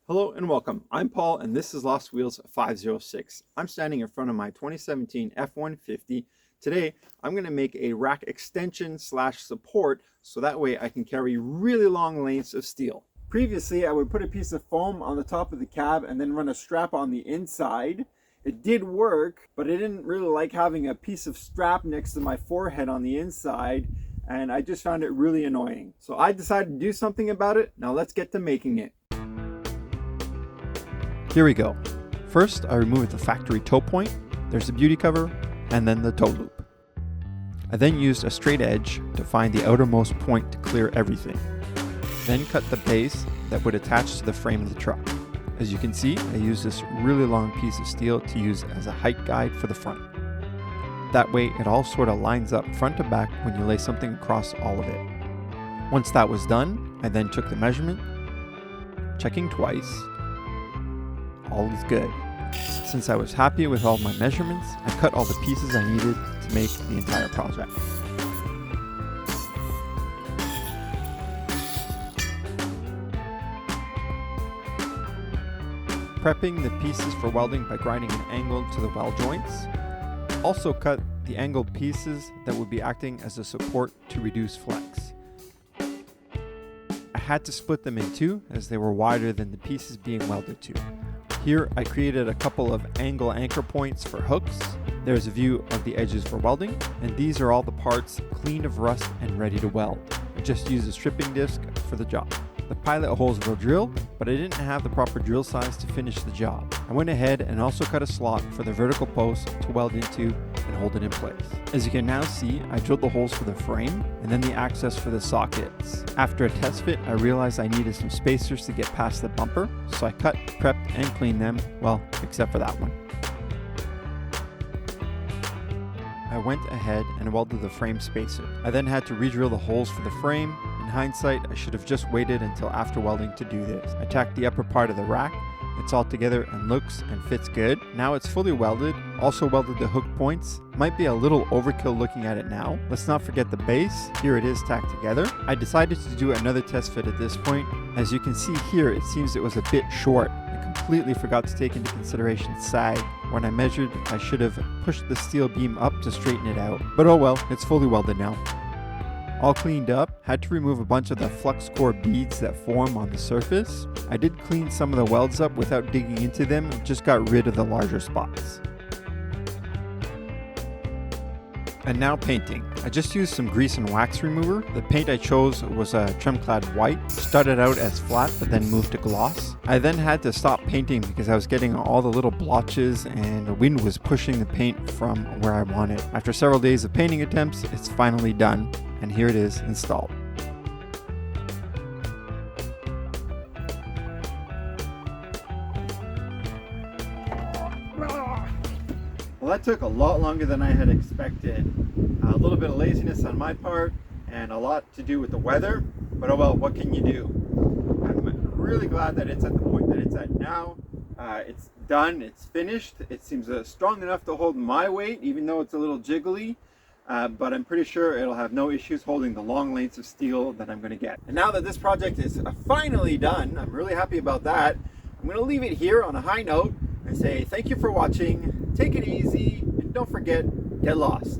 Hello and welcome. I'm Paul and this is Lost Wheels 506. I'm standing in front of my 2017 F-150. Today, I'm going to make a rack extension slash support so that way I can carry really long lengths of steel. Previously, I would put a piece of foam on the top of the cab and then run a strap on the inside. It did work, but I didn't really like having a piece of strap next to my forehead on the inside, and I just found it really annoying. So I decided to do something about it. Now let's get to making it. Here we go. First, I removed the factory toe point, there's the beauty cover, and then the toe loop. I then used a straight edge to find the outermost point to clear everything. Then cut the base that would attach to the frame of the truck. As you can see, I used this really long piece of steel to use as a height guide for the front. That way it all sort of lines up front to back when you lay something across all of it. Once that was done, I then took the measurement, checking twice. All is good. Since I was happy with all my measurements, I cut all the pieces I needed to make the entire project. Prepping the pieces for welding by grinding an angle to the weld joints. Also cut the angled pieces that would be acting as a support to reduce flex. I had to split them in two as they were wider than the pieces being welded to. Here I created a couple of angle anchor points for hooks. There's a view of the edges for welding, and these are all the parts clean of rust and ready to weld. I just used a stripping disc for the job. The pilot holes were drilled, but I didn't have the proper drill size to finish the job. I went ahead and also cut a slot for the vertical post to weld into and hold it in place. As you can now see, I drilled the holes for the frame and then the access for the sockets. After a test fit, I realized I needed some spacers to get past the bumper, so I cut, prepped, and cleaned them, well, except for that one. I went ahead and welded the frame spacer. I then had to re-drill the holes for the frame. In hindsight, I should have just waited until after welding to do this. I tacked the upper part of the rack. It's all together and looks and fits good. Now it's fully welded. Also welded the hook points. Might be a little overkill looking at it now. Let's not forget the base. Here it is tacked together. I decided to do another test fit at this point. As you can see here, it seems it was a bit short. I completely forgot to take into consideration sag. When I measured, I should have pushed the steel beam up to straighten it out. But oh well, it's fully welded now. All cleaned up, had to remove a bunch of the flux core beads that form on the surface. I did clean some of the welds up without digging into them, just got rid of the larger spots. And now painting. I just used some grease and wax remover. The paint I chose was a trim-clad white. Started out as flat but then moved to gloss. I then had to stop painting because I was getting all the little blotches and the wind was pushing the paint from where I wanted. After several days of painting attempts, it's finally done, and here it is installed. Well, that took a lot longer than I had expected. A little bit of laziness on my part and a lot to do with the weather, but oh well, what can you do? I'm really glad that it's at the point that it's at now. It's done, it's finished. It seems strong enough to hold my weight, even though it's a little jiggly, but I'm pretty sure it'll have no issues holding the long lengths of steel that I'm going to get. And now that this project is finally done, I'm really happy about that. I'm going to leave it here on a high note and say thank you for watching. Take it easy, and don't forget, get lost.